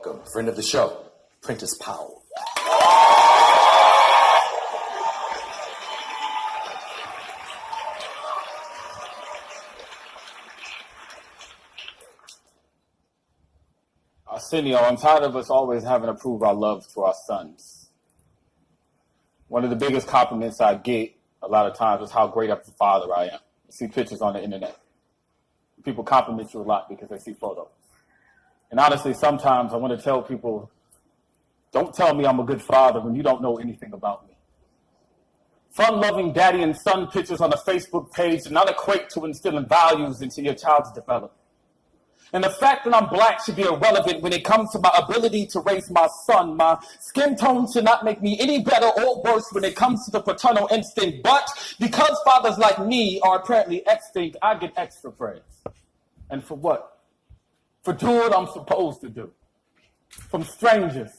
welcome friend of the show, Prentice Powell. Arsenio, I'm tired of us always having to prove our love to our sons. One of the biggest compliments I get a lot of times is how great of a father I am. I see pictures on the internet. People compliment you a lot because they see photos. And honestly, sometimes I want to tell people, don't tell me I'm a good father when you don't know anything about me. Fun-loving daddy and son pictures on a Facebook page do not equate to instilling values into your child's development. And the fact that I'm black should be irrelevant when it comes to my ability to raise my son. My skin tone should not make me any better or worse when it comes to the paternal instinct. But because fathers like me are apparently extinct, I get extra praise. And for what? For doing what I'm supposed to do. From strangers.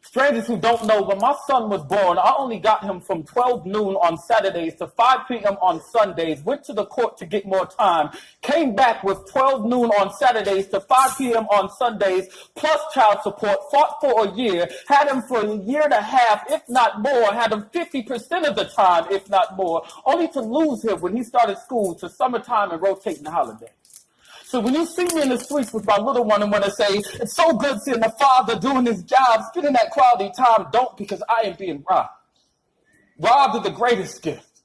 Strangers who don't know, when my son was born, I only got him from 12 noon on Saturdays to 5 p.m. on Sundays, went to the court to get more time, came back with 12 noon on Saturdays to 5 p.m. on Sundays, plus child support, fought for a year, had him for a year and a half, if not more, had him 50% of the time, if not more, only to lose him when he started school to summertime and rotating holidays. So when you see me in the streets with my little one and want to say, it's so good seeing the father doing his job, spending that quality time, don't, because I am being robbed. Robbed of the greatest gift.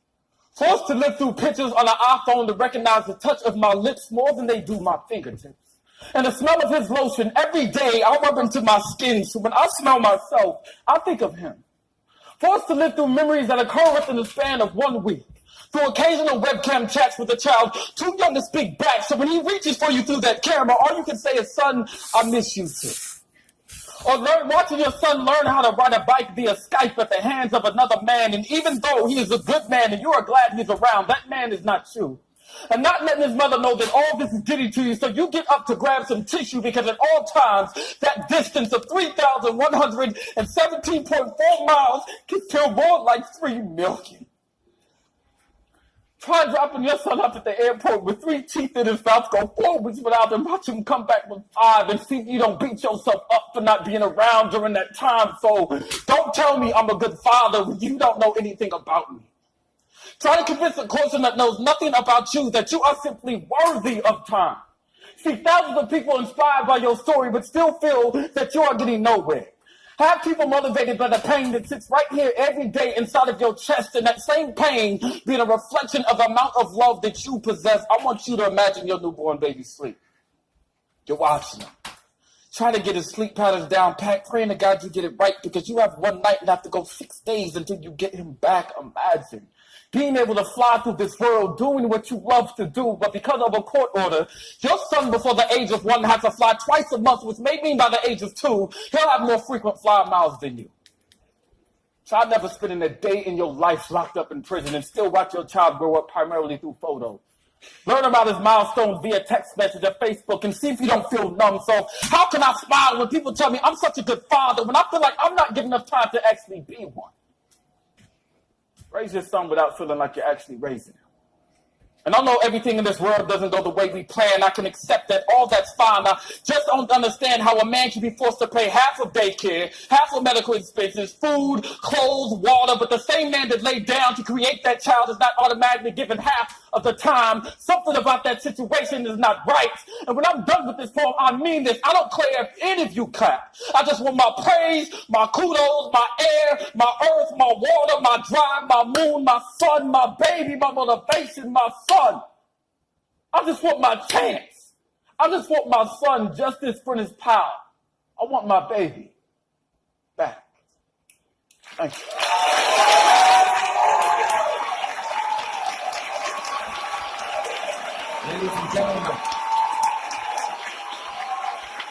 Forced to live through pictures on an iPhone to recognize the touch of my lips more than they do my fingertips. And the smell of his lotion every day I rub into my skin, so when I smell myself, I think of him. Forced to live through memories that occur within the span of 1 week. Through occasional webcam chats with a child too young to speak back, so when he reaches for you through that camera, all you can say is, son, I miss you too. Or watching your son learn how to ride a bike via Skype at the hands of another man, and even though he is a good man and you are glad he's around, that man is not you. And not letting his mother know that all this is getting to you, so you get up to grab some tissue because at all times, that distance of 3,117.4 miles can feel more like 3 million. Try dropping your son off at the airport with 3 teeth in his mouth, go forwards without him, watch him come back with 5, and see if you don't beat yourself up for not being around during that time. So don't tell me I'm a good father when you don't know anything about me. Try to convince a person that knows nothing about you that you are simply worthy of time. See, thousands of people inspired by your story but still feel that you are getting nowhere. Have people motivated by the pain that sits right here every day inside of your chest, and that same pain being a reflection of the amount of love that you possess. I want you to imagine your newborn baby sleep. You're watching him. Try to get his sleep patterns down pat, praying to God you get it right, because you have one night and have to go 6 days until you get him back. Imagine being able to fly through this world, doing what you love to do, but because of a court order, your son before the age of 1 has to fly twice a month, which may mean by the age of 2, he'll have more frequent fly miles than you. Try never spending a day in your life locked up in prison and still watch your child grow up primarily through photos. Learn about his milestones via text message or Facebook and see if you don't feel numb. So how can I smile when people tell me I'm such a good father when I feel like I'm not giving enough time to actually be one? Raise your son without feeling like you're actually raising him. And I know everything in this world doesn't go the way we plan. I can accept that. All that's fine. I just don't understand how a man can be forced to pay half of daycare, half of medical expenses, food, clothes, water, but the same man that laid down to create that child is not automatically given half of the time. Something about that situation is not right. And when I'm done with this poem, I mean this. I don't care if any of you clap. I just want my praise, my kudos, my air, my earth, my water, my drive, my moon, my sun, my baby, my motivation, my son. I just want my chance. I just want my son, Justice Prentice Powell. I want my baby back. Thank you. Ladies and gentlemen,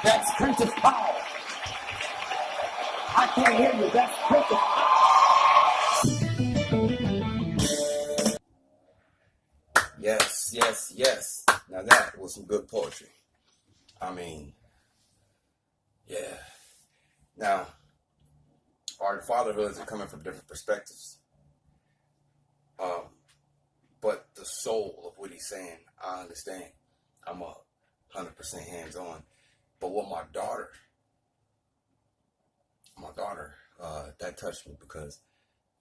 that's Prentice Powell. I can't hear you. That's Prentice Powell. Yes, yes, yes. Now that was some good poetry. I mean, yeah. Now, our fatherhoods are coming from different perspectives. But the soul of what he's saying, I understand. I'm 100% hands-on. But what my daughter that touched me because,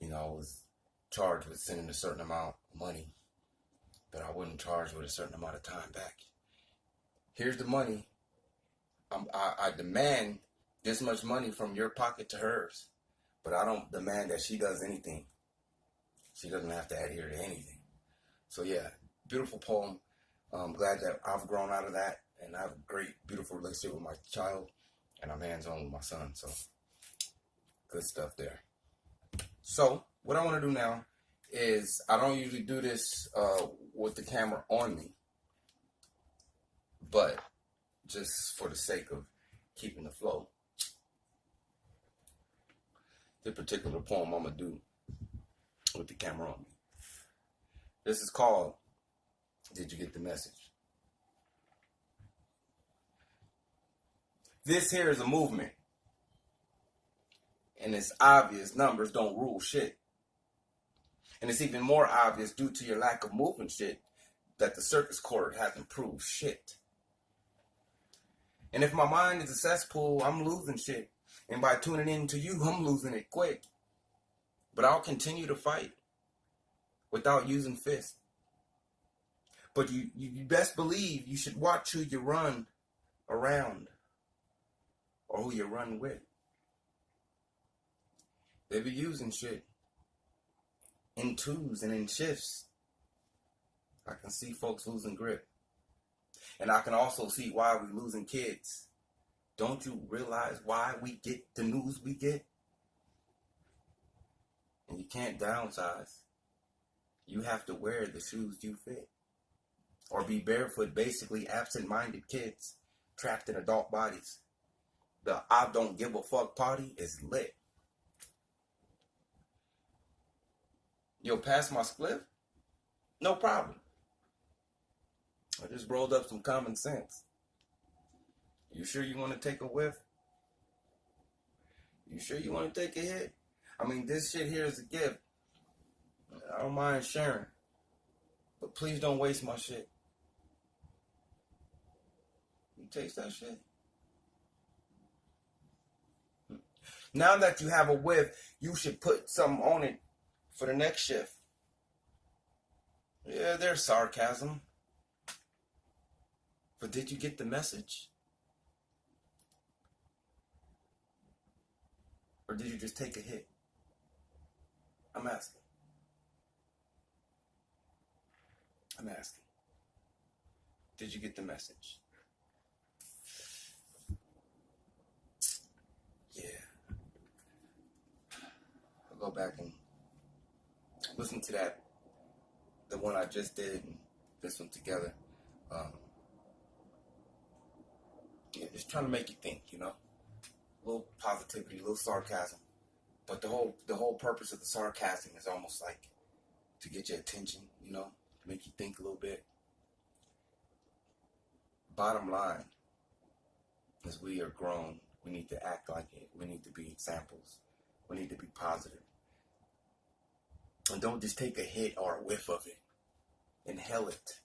you know, I was charged with sending a certain amount of money, but I wasn't charged with a certain amount of time back. Here's the money. I demand this much money from your pocket to hers, but I don't demand that she does anything. She doesn't have to adhere to anything. So yeah, beautiful poem. I'm glad that I've grown out of that, and I have a great, beautiful relationship with my child, and I'm hands-on with my son. So good stuff there. So what I want to do now is, I don't usually do this with the camera on me, but just for the sake of keeping the flow, the particular poem I'm going to do with the camera on me. This is called, Did You Get the Message? This here is a movement. And it's obvious numbers don't rule shit. And it's even more obvious due to your lack of movement shit that the circus court hasn't proved shit. And if my mind is a cesspool, I'm losing shit. And by tuning in to you, I'm losing it quick. But I'll continue to fight without using fists. But you best believe you should watch who you run around or who you run with. They be using shit in twos and in shifts. I can see folks losing grip. And I can also see why we losing kids. Don't you realize why we get the news we get? And you can't downsize. You have to wear the shoes you fit. Or be barefoot, basically absent-minded kids trapped in adult bodies. The I don't give a fuck party is lit. Yo, pass my spliff? No problem. I just rolled up some common sense. You sure you want to take a whiff? You sure you want to take a hit? I mean, this shit here is a gift. I don't mind sharing. But please don't waste my shit. You taste that shit? Now that you have a whiff, you should put something on it for the next shift. Yeah, there's sarcasm. But did you get the message? Or did you just take a hit? I'm asking. I'm asking. Did you get the message? Yeah. I'll go back and listen to that, the one I just did, and this one together. Yeah, just trying to make you think, you know, a little positivity, a little sarcasm, but the whole purpose of the sarcasm is almost like to get your attention, you know, to make you think a little bit. Bottom line is, we are grown. We need to act like it. We need to be examples. We need to be positive. And don't just take a hit or a whiff of it. Inhale it.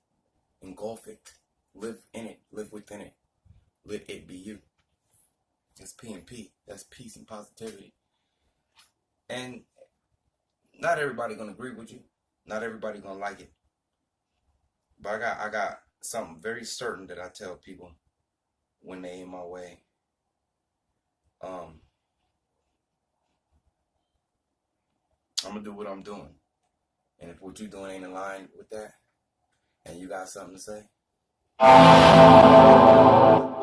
Engulf it. Live in it. Live within it. Let it be you. That's P&P. That's peace and positivity. And not everybody gonna agree with you. Not everybody gonna like it. But I got something very certain that I tell people when they in my way. I'm gonna do what I'm doing. And if what you're doing ain't in line with that, and you got something to say, I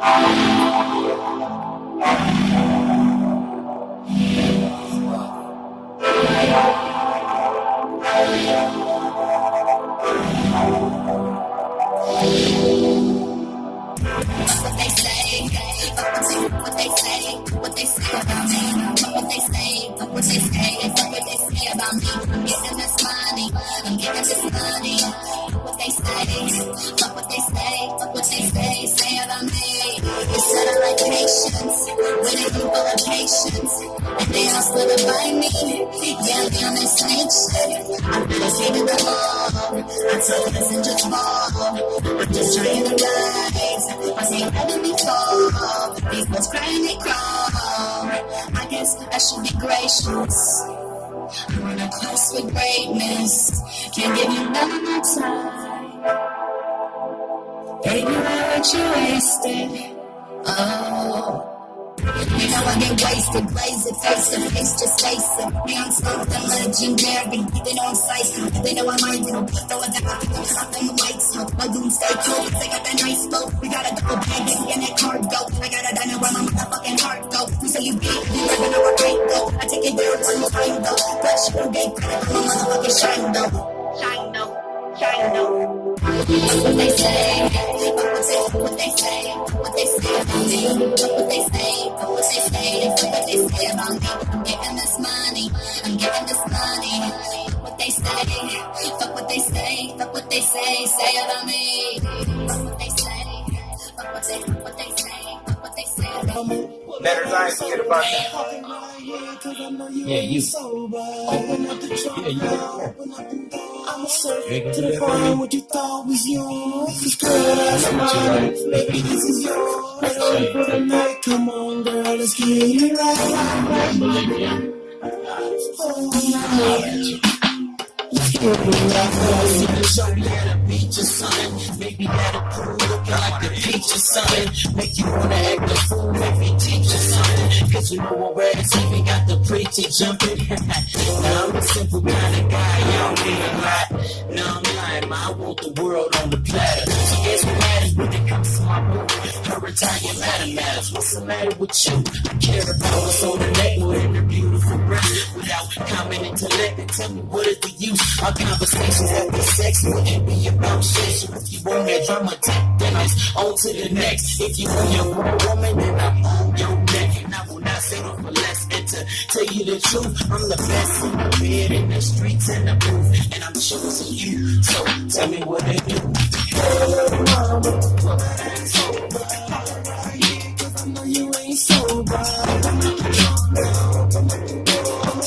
told messengers fall. I'm just trying to rise. I see heaven before. These boys crying, they crawl. I guess I should be gracious. I'm on a quest for greatness. Can't give you none of my time. Baby, why would you waste it? Oh. You know I get wasted, blaze it, face to face, just face it. Me on something legendary, they know I'm psycho, they know I'm idle. Throw it down, turn off them lights, my goons stay cool, they got that nice flow. We got a double bag, in that cargo. I got a diner where my motherfucking heart go. You say you beat, you living on a right go. I take it down one more time though, but you don't get credit for my motherfucking shine though. Shine though, shine though. What they say, what they say, what they say about me, what they say, what they say, what they say about me. I'm getting this money, I'm getting this money. What they say, fuck what they say, fuck what they say about me. Fuck what they say, fuck what they say, fuck what they say about me. Letters I ain't forget about that. Yeah, you. Yeah, you. I'm a surfer to the phone, what you thought was yours. Cause girl, that's mine. Maybe this is yours. Ready for the night, come on, girl, let's get it right. Bolivia. Show me how to beat your son. Maybe that'll prove looking like the peach or something. Make you wanna act a fool, maybe teach you something. Cause you know what words even got the preacher jumping. Now I'm a simple kind of guy, I don't need a lot. No, I'm lying, man, I want the world on the platter. So guess what matters when it comes to my boo? Her entire matters. What's the matter with you? I care about what's on the neck with every beautiful breast. Without common intellect, and tell me what is the use? Our conversations after sex wouldn't be about shit. So if you want that drama, then it's on to the next. If you want your grown woman, then I'm on your neck. And I will not settle for less. And to tell you the truth, I'm the best in the bed, in the streets, and the booth. And I'm choosing you. So tell me what to do. I know you ain't sober. I'm